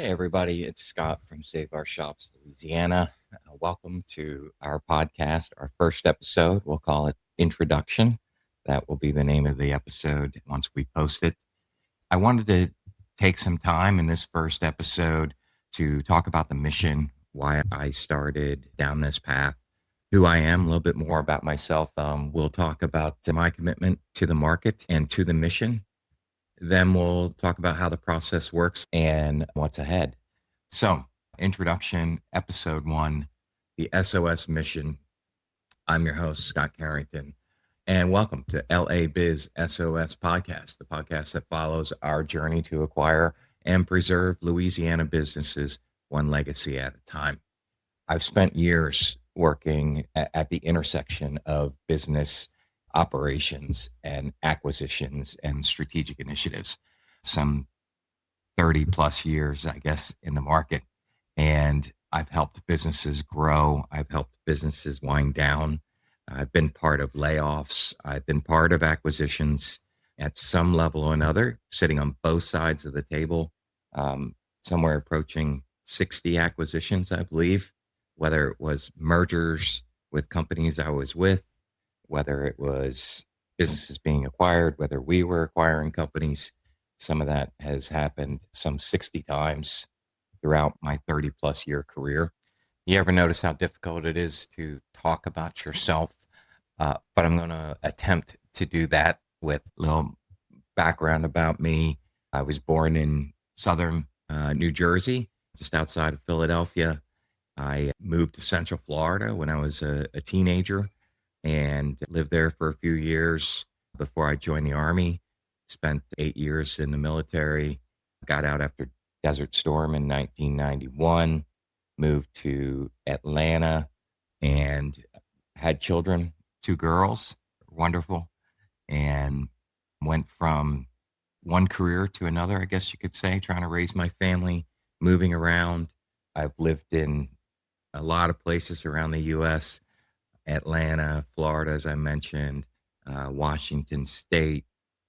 Hey, everybody, it's Scott from Save Our Shops Louisiana. Welcome to our podcast, our first episode. We'll call it Introduction. That will be the name of the episode once we post it. I wanted to take some time in this first episode to talk about the mission, why I started down this path, who I am, a little bit more about myself. We'll talk about my commitment to the market and to the mission. Then we'll talk about how the process works and what's ahead. So, introduction, episode one, the SOS mission. I'm your host, Scott Carrington, and welcome to LA Biz SOS Podcast, the podcast that follows our journey to acquire and preserve Louisiana businesses one legacy at a time. I've spent years working at the intersection of business operations and acquisitions and strategic initiatives, some 30 plus years, I guess, in the market. And I've helped businesses grow. I've helped businesses wind down. I've been part of layoffs. I've been part of acquisitions at some level or another, sitting on both sides of the table, somewhere approaching 60 acquisitions, I believe, whether it was mergers with companies I was with, whether it was businesses being acquired, whether we were acquiring companies. Some of that has happened some 60 times throughout my 30 plus year career. You ever notice how difficult it is to talk about yourself? But I'm going to attempt to do that with a little background about me. I was born in southern New Jersey, just outside of Philadelphia. I moved to Central Florida when I was a teenager and lived there for a few years before I joined the Army. Spent 8 years in the military, got out after Desert Storm in 1991, moved to Atlanta and had children, two girls, wonderful, and went from one career to another, I guess you could say, trying to raise my family, moving around. I've lived in a lot of places around the U.S., Atlanta, Florida, as I mentioned, Washington State,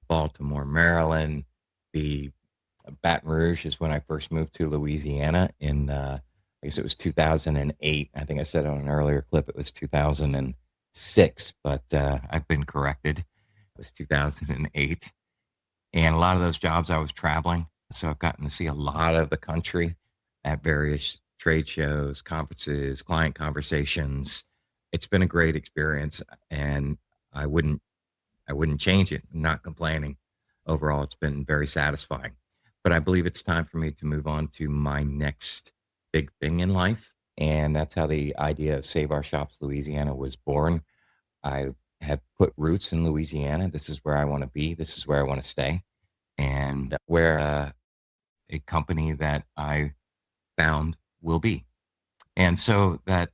Baltimore, Maryland. The Baton Rouge is when I first moved to Louisiana in, I guess it was 2008. I think I said on an earlier clip it was 2006, but I've been corrected. It was 2008. And a lot of those jobs I was traveling. So I've gotten to see a lot of the country at various trade shows, conferences, client conversations. It's been a great experience and I wouldn't change it. I'm not complaining. Overall, it's been very satisfying. But I believe it's time for me to move on to my next big thing in life. And that's how the idea of Save Our Shops Louisiana was born. I have put roots in Louisiana. This is where I want to be. This is where I want to stay. And where a company that I found will be. And so that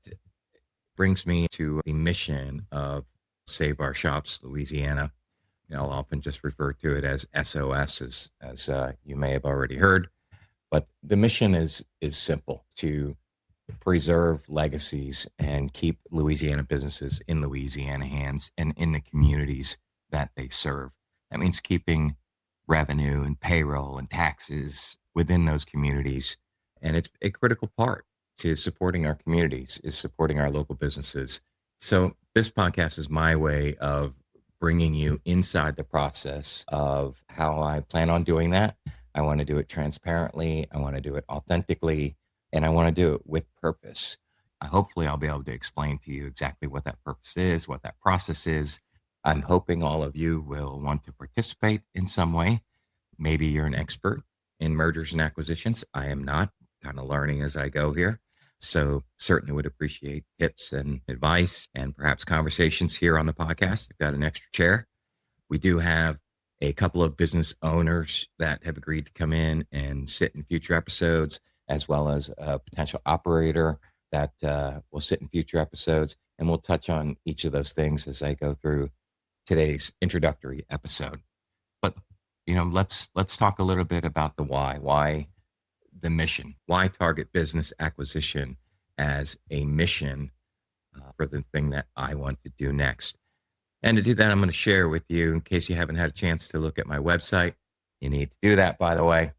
brings me to the mission of Save Our Shops Louisiana. I'll often just refer to it as SOS, as you may have already heard. But the mission is simple: to preserve legacies and keep Louisiana businesses in Louisiana hands and in the communities that they serve. That means keeping revenue and payroll and taxes within those communities. And it's a critical part to supporting our communities, is supporting our local businesses. So this podcast is my way of bringing you inside the process of how I plan on doing that. I want to do it transparently. I want to do it authentically, and I want to do it with purpose. Hopefully, I'll be able to explain to you exactly what that purpose is, what that process is. I'm hoping all of you will want to participate in some way. Maybe you're an expert in mergers and acquisitions. I am not, kind of learning as I go here. So certainly would appreciate tips and advice and perhaps conversations here on the podcast. I've got an extra chair. We do have a couple of business owners that have agreed to come in and sit in future episodes, as well as a potential operator that will sit in future episodes. And we'll touch on each of those things as I go through today's introductory episode. But, let's talk a little bit about the why. Why the mission? Why target business acquisition as a mission for the thing that I want to do next? And to do that, I'm going to share with you, in case you haven't had a chance to look at my website. You need to do that, by the way.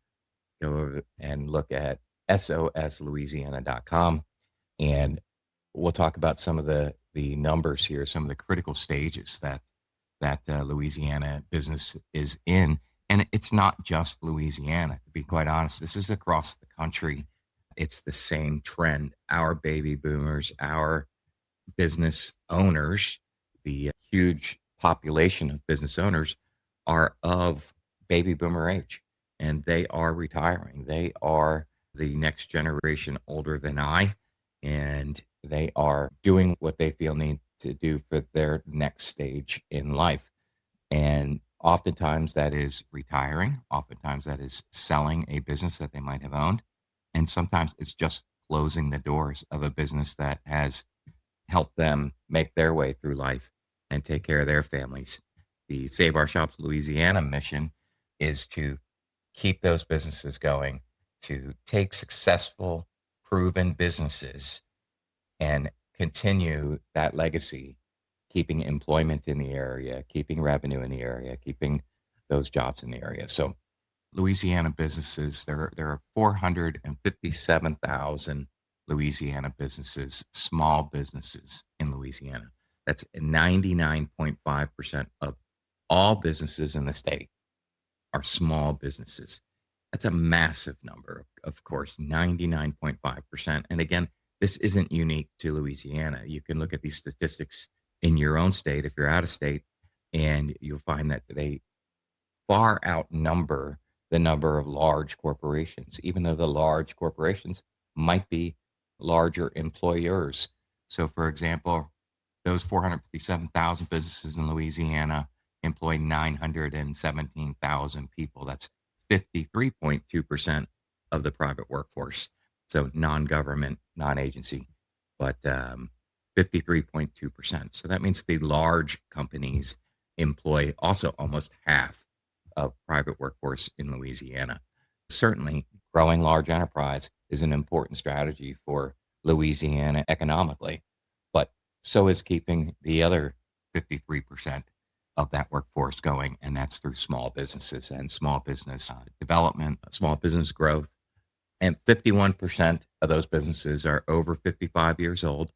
Go over and look at soslouisiana.com. And we'll talk about some of the numbers here, some of the critical stages that Louisiana business is in. And it's not just Louisiana, to be quite honest. This is across the country. It's the same trend. Our baby boomers, our business owners, the huge population of business owners are of baby boomer age, and they are retiring. They are the next generation older than I, and they are doing what they feel need to do for their next stage in life. And oftentimes that is retiring. Oftentimes that is selling a business that they might have owned. And sometimes it's just closing the doors of a business that has help them make their way through life and take care of their families. The Save Our Shops Louisiana mission is to keep those businesses going, to take successful, proven businesses and continue that legacy, keeping employment in the area, keeping revenue in the area, keeping those jobs in the area. So Louisiana businesses, there are 457,000 Louisiana businesses, small businesses in Louisiana. That's 99.5% of all businesses in the state are small businesses. That's a massive number, of course, 99.5%. And again, this isn't unique to Louisiana. You can look at these statistics in your own state if you're out of state, and you'll find that they far outnumber the number of large corporations, even though the large corporations might be larger employers. So, for example, those 457,000 businesses in Louisiana employ 917,000 people. That's 53.2% of the private workforce. So, non government, non agency, but 53.2%. So, that means the large companies employ also almost half of private workforce in Louisiana. Certainly, growing large enterprise is an important strategy for Louisiana economically, but so is keeping the other 53% of that workforce going, and that's through small businesses and small business development, small business growth. And 51% of those businesses are over 55 years old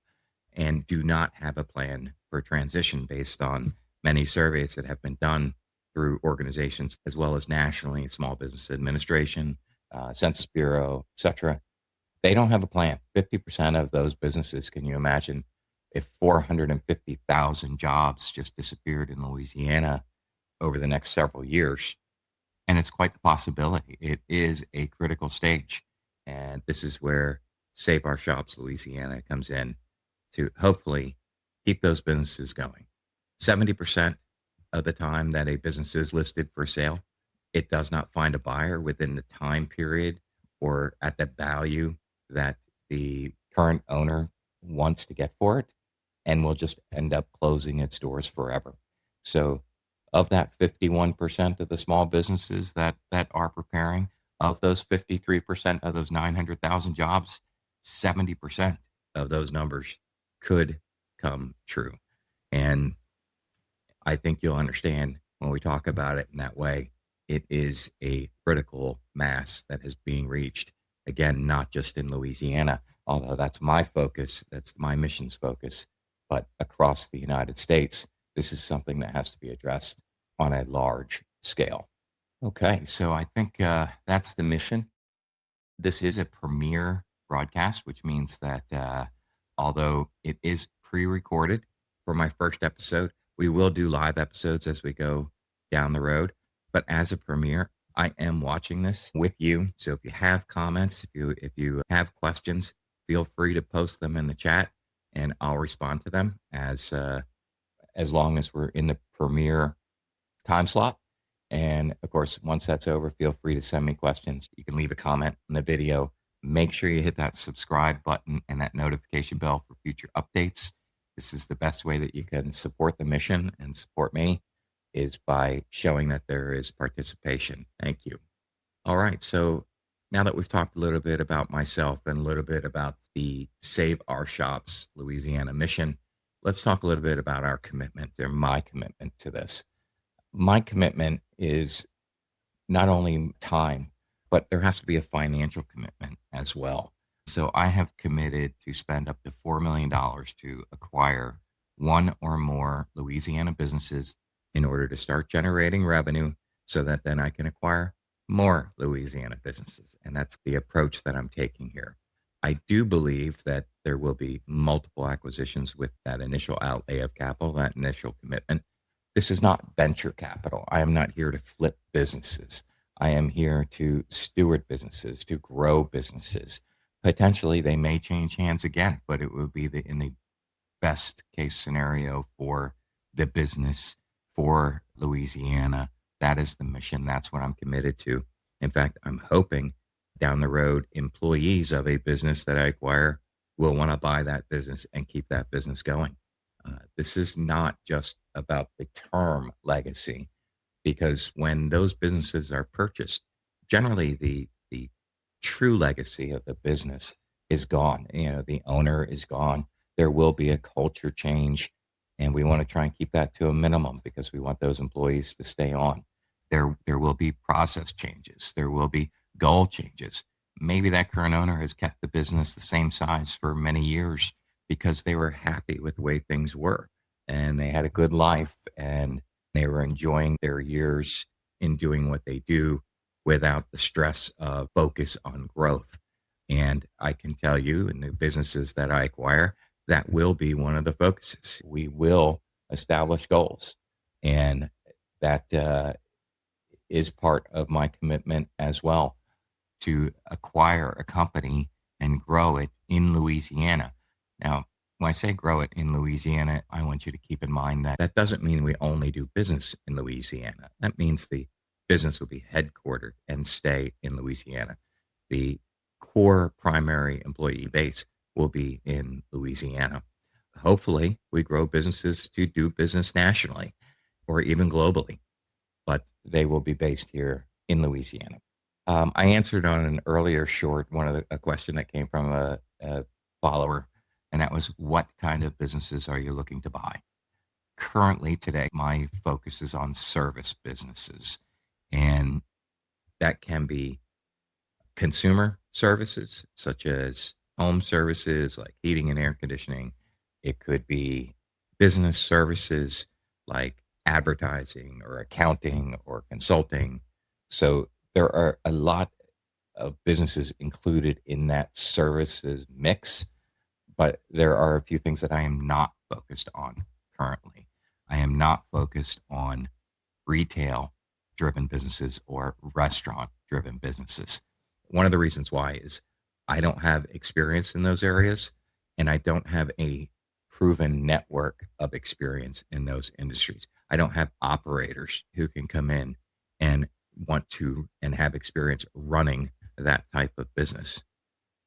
and do not have a plan for transition based on many surveys that have been done through organizations as well as nationally, Small Business Administration, Census Bureau, et cetera. They don't have a plan. 50% of those businesses, can you imagine if 450,000 jobs just disappeared in Louisiana over the next several years? And it's quite the possibility. It is a critical stage. And this is where Save Our Shops Louisiana comes in to hopefully keep those businesses going. 70% of the time that a business is listed for sale, it does not find a buyer within the time period or at the value that the current owner wants to get for it, and will just end up closing its doors forever. So, of that 51% of the small businesses that are preparing, of those 53% of those 900,000 jobs, 70% of those numbers could come true. And I think you'll understand when we talk about it in that way, it is a critical mass that is being reached. Again, not just in Louisiana, although that's my focus, that's my mission's focus, but across the United States, this is something that has to be addressed on a large scale. Okay, so I think that's the mission. This is a premiere broadcast, which means that although it is pre recorded for my first episode, we will do live episodes as we go down the road. But as a premiere, I am watching this with you. So if you have comments, if you have questions, feel free to post them in the chat, and I'll respond to them as long as we're in the premiere time slot. And of course, once that's over, feel free to send me questions. You can leave a comment in the video. Make sure you hit that subscribe button and that notification bell for future updates. This is the best way that you can support the mission and support me, is by showing that there is participation. Thank you. All right. So now that we've talked a little bit about myself and a little bit about the Save Our Shops Louisiana mission, let's talk a little bit about our commitment or my commitment to this. My commitment is not only time, but there has to be a financial commitment as well. So I have committed to spend up to $4 million to acquire one or more Louisiana businesses in order to start generating revenue so that then I can acquire more Louisiana businesses. And that's the approach that I'm taking here. I do believe that there will be multiple acquisitions with that initial outlay of capital, that initial commitment. This is not venture capital. I am not here to flip businesses. I am here to steward businesses, to grow businesses. Potentially, they may change hands again, but it would be in the best case scenario for the business, for Louisiana. That is the mission. That's what I'm committed to. In fact, I'm hoping down the road, employees of a business that I acquire will want to buy that business and keep that business going. This is not just about the term legacy, because when those businesses are purchased, generally the true legacy of the business is gone. The owner is gone. There will be a culture change, and we want to try and keep that to a minimum because we want those employees to stay on. There will be process changes. There will be goal changes. Maybe that current owner has kept the business the same size for many years because they were happy with the way things were and they had a good life and they were enjoying their years in doing what they do without the stress of focus on growth. And I can tell you in the businesses that I acquire, that will be one of the focuses. We will establish goals. And that is part of my commitment as well to acquire a company and grow it in Louisiana. Now, when I say grow it in Louisiana, I want you to keep in mind that that doesn't mean we only do business in Louisiana. That means the business will be headquartered and stay in Louisiana. The core primary employee base will be in Louisiana. Hopefully, we grow businesses to do business nationally or even globally, but they will be based here in Louisiana. I answered on an earlier short a question that came from a follower, and that was, "What kind of businesses are you looking to buy?" Currently, today, my focus is on service businesses, and that can be consumer services such as home services like heating and air conditioning. It could be business services like advertising or accounting or consulting. So there are a lot of businesses included in that services mix, but there are a few things that I am not focused on currently. I am not focused on retail driven businesses or restaurant driven businesses. One of the reasons why is I don't have experience in those areas and I don't have a proven network of experience in those industries. I don't have operators who can come in and want to and have experience running that type of business.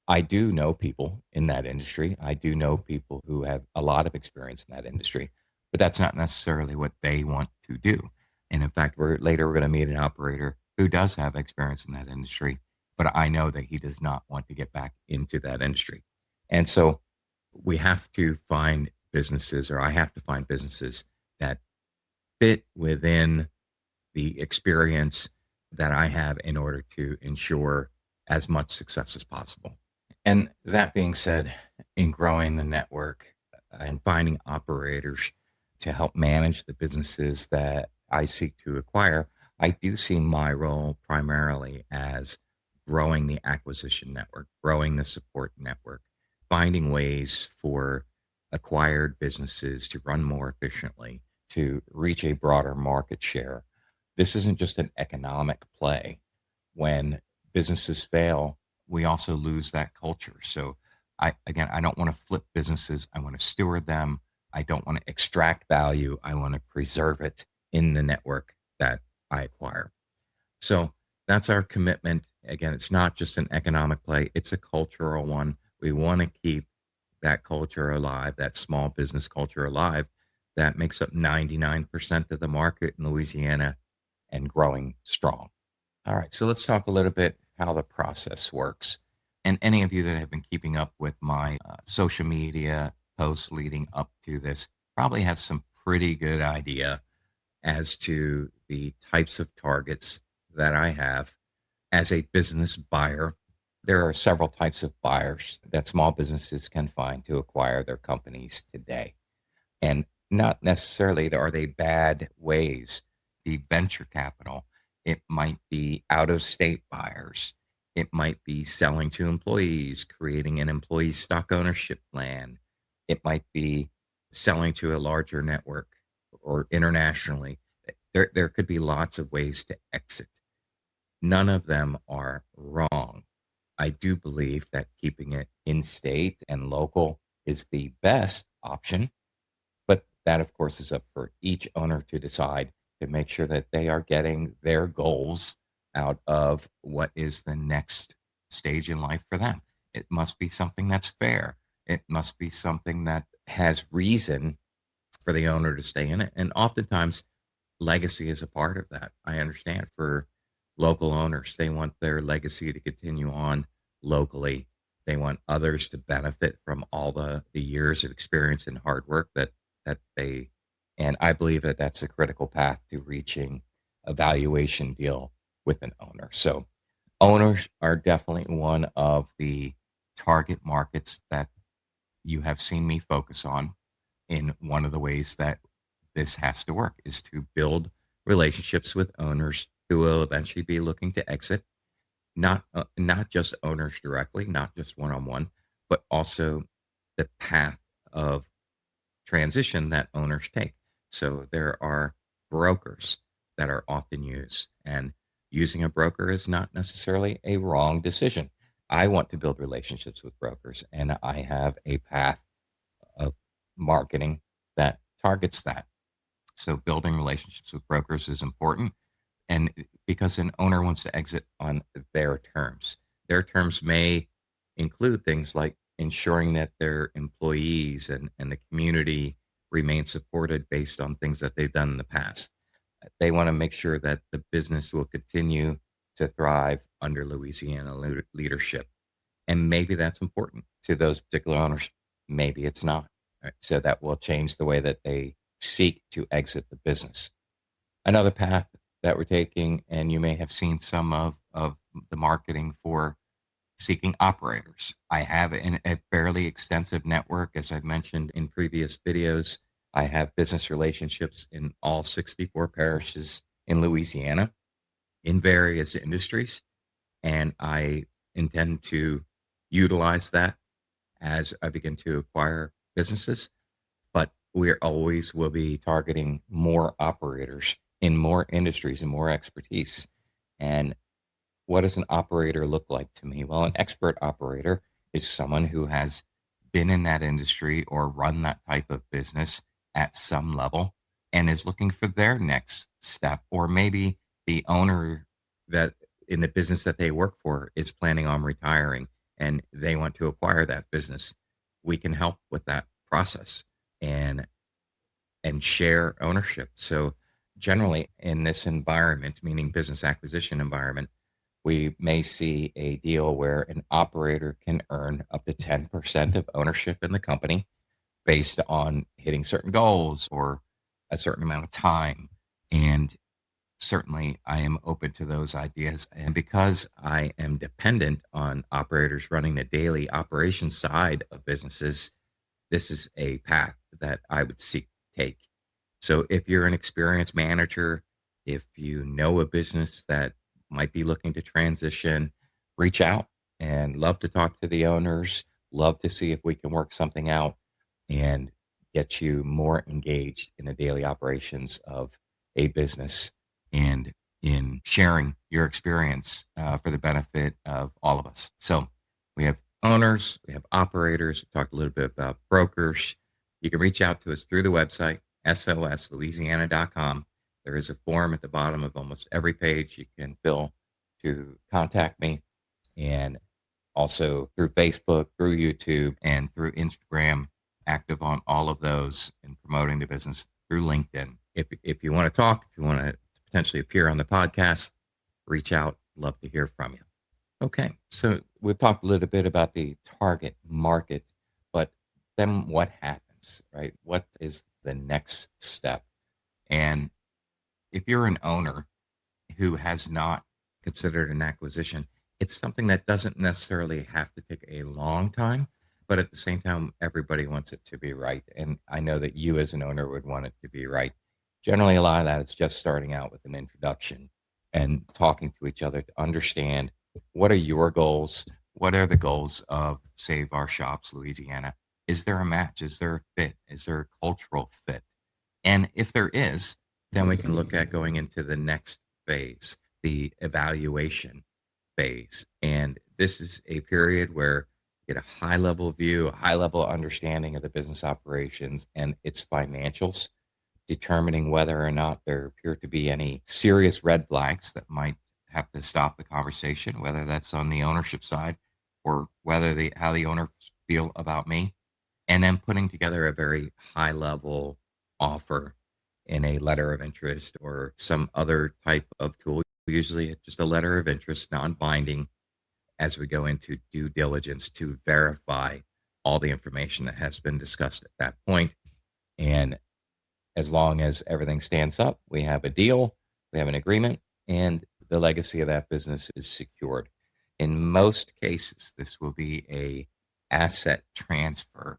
I do know people in that industry. I do know people who have a lot of experience in that industry, but that's not necessarily what they want to do. And in fact, we're going to meet an operator who does have experience in that industry, but I know that he does not want to get back into that industry. And so we have to find businesses, or I have to find businesses that fit within the experience that I have in order to ensure as much success as possible. And that being said, in growing the network and finding operators to help manage the businesses that I seek to acquire, I do see my role primarily as growing the acquisition network, growing the support network, finding ways for acquired businesses to run more efficiently, to reach a broader market share. This isn't just an economic play. When businesses fail, we also lose that culture. So I don't want to flip businesses. I want to steward them. I don't want to extract value. I want to preserve it in the network that I acquire. So that's our commitment. Again, it's not just an economic play, it's a cultural one. We want to keep that culture alive, that small business culture alive that makes up 99% of the market in Louisiana and growing strong. All right, so let's talk a little bit how the process works. And any of you that have been keeping up with my social media posts leading up to this probably have some pretty good idea as to the types of targets that I have as a business buyer, there are several types of buyers that small businesses can find to acquire their companies today. And not necessarily are they bad ways. The venture capital, it might be out of state buyers. It might be selling to employees, creating an employee stock ownership plan. It might be selling to a larger network or internationally. There could be lots of ways to exit. None of them are wrong. I do believe that keeping it in state and local is the best option, but that, of course, is up for each owner to decide to make sure that they are getting their goals out of what is the next stage in life for them. It must be something that's fair. It must be something that has reason for the owner to stay in it. And oftentimes, legacy is a part of that. I understand for local owners, they want their legacy to continue on locally. They want others to benefit from all the years of experience and hard work that they, and I believe that that's a critical path to reaching a valuation deal with an owner. So owners are definitely one of the target markets that you have seen me focus on. In one of the ways that this has to work is to build relationships with owners who will eventually be looking to exit, not just owners directly, not just one on one, but also the path of transition that owners take. So there are brokers that are often used, and using a broker is not necessarily a wrong decision. I want to build relationships with brokers, and I have a path of marketing that targets that. So building relationships with brokers is important. And because an owner wants to exit on their terms, their terms may include things like ensuring that their employees and the community remain supported based on things that they've done in the past. They want to make sure that the business will continue to thrive under Louisiana leadership. And maybe that's important to those particular owners. Maybe it's not. Right? So that will change the way that they seek to exit the business. Another path that we're taking, and you may have seen some of the marketing for seeking operators. I have a fairly extensive network, as I've mentioned in previous videos. I have business relationships in all 64 parishes in Louisiana in various industries, and I intend to utilize that as I begin to acquire businesses. But we always will be targeting more operators in more industries and more expertise. And what does an operator look like to me? Well, an expert operator is someone who has been in that industry or run that type of business at some level and is looking for their next step. Or maybe the owner that in the business that they work for is planning on retiring and they want to acquire that business. We can help with that process and share ownership. So generally in this environment, meaning business acquisition environment, we may see a deal where an operator can earn up to 10% of ownership in the company based on hitting certain goals or a certain amount of time. And certainly I am open to those ideas. And because I am dependent on operators running the daily operations side of businesses, this is a path that I would seek to take. So if you're an experienced manager, if you know a business that might be looking to transition, reach out and love to talk to the owners, love to see if we can work something out and get you more engaged in the daily operations of a business and in sharing your experience for the benefit of all of us. So we have owners, we have operators, we talked a little bit about brokers. You can reach out to us through the website, soslouisiana.com. There is a form at the bottom of almost every page you can fill to contact me, and also through Facebook, through YouTube, and through Instagram, active on all of those and promoting the business through LinkedIn. If you want to talk, if you want to potentially appear on the podcast, reach out. Love to hear from you. Okay, so we've talked a little bit about the target market, but then what happens, right? What is the next step? And if you're an owner who has not considered an acquisition, it's something that doesn't necessarily have to take a long time, but at the same time, everybody wants it to be right. And I know that you as an owner would want it to be right. Generally, a lot of that is just starting out with an introduction and talking to each other to understand what are your goals? What are the goals of Save Our Shops Louisiana? Is there a match? Is there a fit? Is there a cultural fit? And if there is, then we can look at going into the next phase, the evaluation phase. And this is a period where you get a high level view, a high level understanding of the business operations and its financials, determining whether or not there appear to be any serious red flags that might have to stop the conversation, whether that's on the ownership side or whether how the owners feel about me, and then putting together a very high level offer in a letter of interest or some other type of tool. Usually it's just a letter of interest, non binding, as we go into due diligence to verify all the information that has been discussed at that point. And as long as everything stands up, we have a deal, we have an agreement, and the legacy of that business is secured. In most cases, this will be a asset transfer.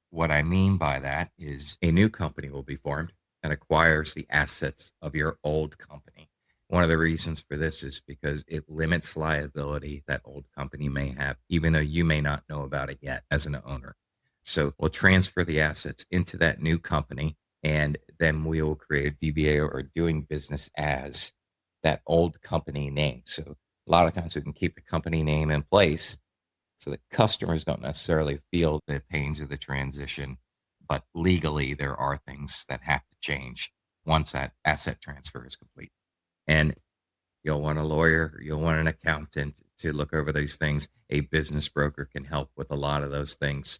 What I mean by that is a new company will be formed and acquires the assets of your old company. One of the reasons for this is because it limits liability that old company may have, even though you may not know about it yet as an owner. So we'll transfer the assets into that new company, and then we will create a DBA or doing business as that old company name. So a lot of times we can keep the company name in place so that customers don't necessarily feel the pains of the transition. But legally, there are things that have to change once that asset transfer is complete. And you'll want a lawyer, you'll want an accountant to look over these things. A business broker can help with a lot of those things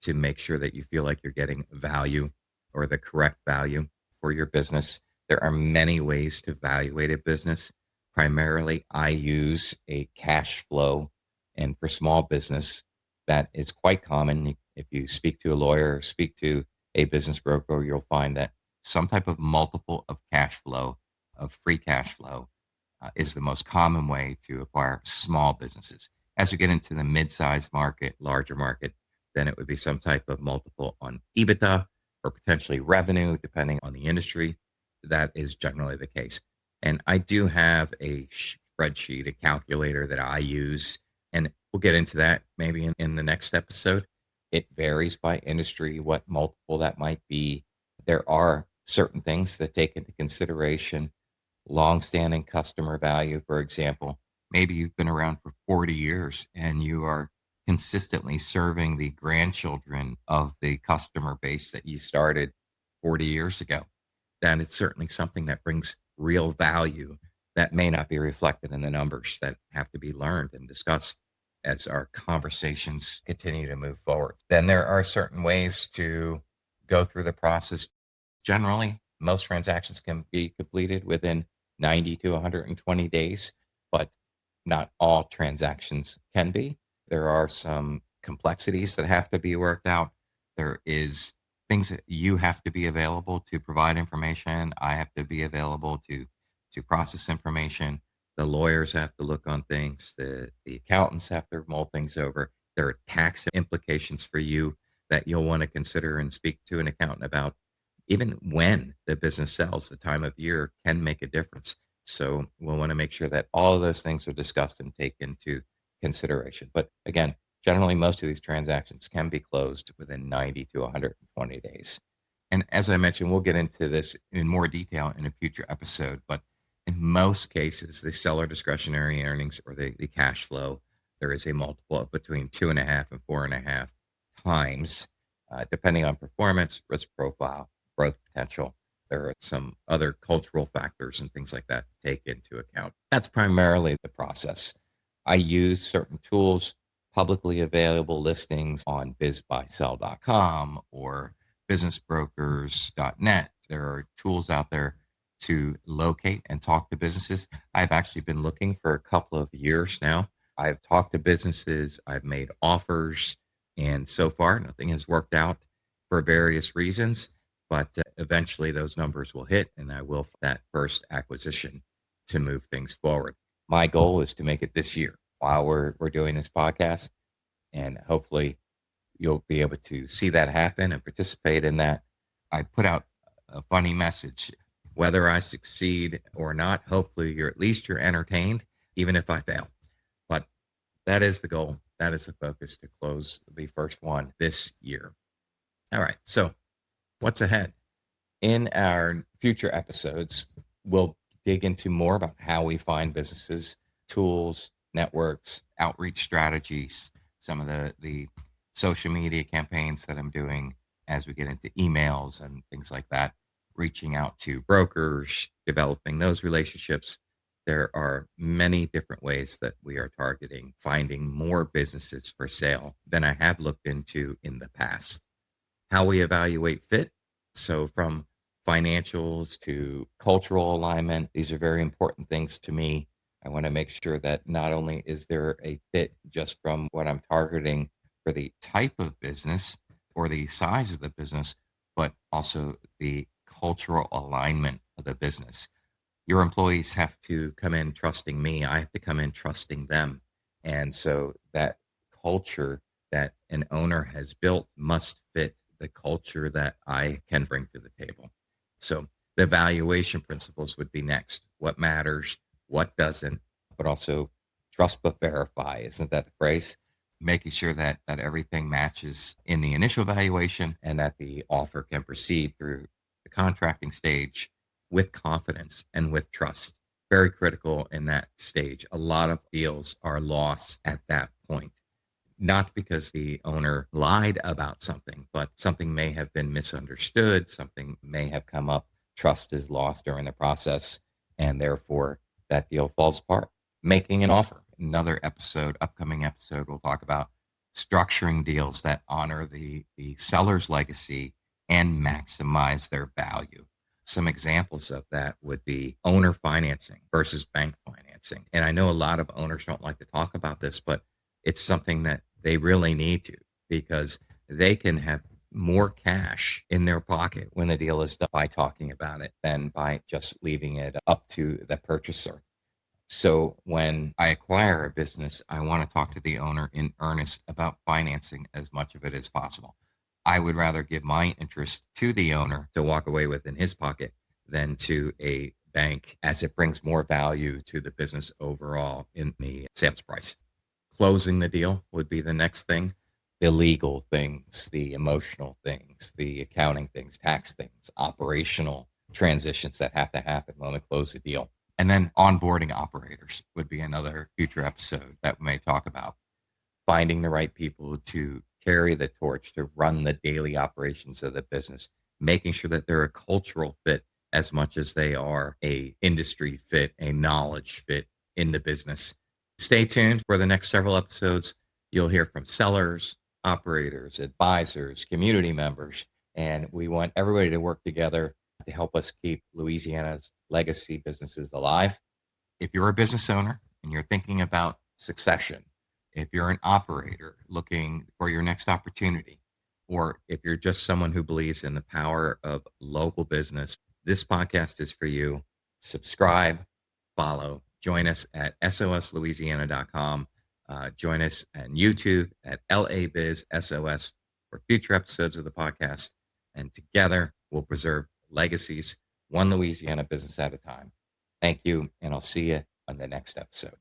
to make sure that you feel like you're getting value or the correct value for your business. There are many ways to evaluate a business. Primarily, I use a cash flow. And for small business, that is quite common. If you speak to a lawyer or speak to a business broker, you'll find that some type of multiple of cash flow, of free cash flow, is the most common way to acquire small businesses. As we get into the mid-sized market, larger market, then it would be some type of multiple on EBITDA or potentially revenue, depending on the industry. That is generally the case. And I do have a spreadsheet, a calculator that I use, and we'll get into that maybe in the next episode. It varies by industry, what multiple that might be. There are certain things that take into consideration long-standing customer value. For example, maybe you've been around for 40 years and you are consistently serving the grandchildren of the customer base that you started 40 years ago. Then it's certainly something that brings real value that may not be reflected in the numbers that have to be learned and discussed as our conversations continue to move forward. Then there are certain ways to go through the process. Generally, most transactions can be completed within 90 to 120 days, but not all transactions can be. There are some complexities that have to be worked out. There is things that you have to be available to provide information. I have to be available to process information. The lawyers have to look on things. The accountants have to mull things over. There are tax implications for you that you'll want to consider and speak to an accountant about. Even when the business sells, the time of year can make a difference. So we'll want to make sure that all of those things are discussed and taken into consideration. But again, generally, most of these transactions can be closed within 90 to 120 days. And as I mentioned, we'll get into this in more detail in a future episode. But in most cases, the seller discretionary earnings or the cash flow, there is a multiple of between 2.5 and 4.5 times, depending on performance, risk profile, growth potential. There are some other cultural factors and things like that to take into account. That's primarily the process. I use certain tools, publicly available listings on bizbuysell.com or businessbrokers.net. There are tools out there to locate and talk to businesses. I've actually been looking for a couple of years now. I've talked to businesses, I've made offers, and so far nothing has worked out for various reasons. But eventually those numbers will hit, and I will that first acquisition to move things forward. My goal is to make it this year while we're doing this podcast, and hopefully you'll be able to see that happen and participate in that. I put out a funny message. Whether I succeed or not, hopefully you're entertained, even if I fail. But that is the goal. That is the focus, to close the first one this year. All right. So what's ahead? In our future episodes, we'll dig into more about how we find businesses, tools, networks, outreach strategies, some of the social media campaigns that I'm doing as we get into emails and things like that, reaching out to brokers, developing those relationships. There are many different ways that we are targeting finding more businesses for sale than I have looked into in the past. How we evaluate fit. So, from financials to cultural alignment, these are very important things to me. I want to make sure that not only is there a fit just from what I'm targeting for the type of business or the size of the business, but also the cultural alignment of the business. Your employees have to come in trusting me. I have to come in trusting them. And so that culture that an owner has built must fit the culture that I can bring to the table. So the evaluation principles would be next. What matters, what doesn't, but also trust but verify. Isn't that the phrase? Making sure that everything matches in the initial evaluation and that the offer can proceed through the contracting stage with confidence and with trust. Very critical in that stage. A lot of deals are lost at that point, not because the owner lied about something, but something may have been misunderstood, something may have come up, trust is lost during the process, and therefore that deal falls apart. Making an offer. Another episode, upcoming episode, we'll talk about structuring deals that honor the seller's legacy and maximize their value. Some examples of that would be owner financing versus bank financing. And I know a lot of owners don't like to talk about this, but it's something that they really need to, because they can have more cash in their pocket when the deal is done by talking about it than by just leaving it up to the purchaser. So when I acquire a business, I want to talk to the owner in earnest about financing as much of it as possible. I would rather give my interest to the owner to walk away with in his pocket than to a bank, as it brings more value to the business overall in the sales price. Closing the deal would be the next thing. The legal things, the emotional things, the accounting things, tax things, operational transitions that have to happen when we close the deal. And then onboarding operators would be another future episode that we may talk about. Finding the right people to carry the torch, to run the daily operations of the business, making sure that they're a cultural fit as much as they are a industry fit, a knowledge fit in the business. Stay tuned for the next several episodes. You'll hear from sellers, operators, advisors, community members, and we want everybody to work together to help us keep Louisiana's legacy businesses alive. If you're a business owner and you're thinking about succession, if you're an operator looking for your next opportunity, or if you're just someone who believes in the power of local business, this podcast is for you. Subscribe, follow, join us at soslouisiana.com. Join us on YouTube at LABizSOS for future episodes of the podcast. And together we'll preserve legacies, one Louisiana business at a time. Thank you, and I'll see you on the next episode.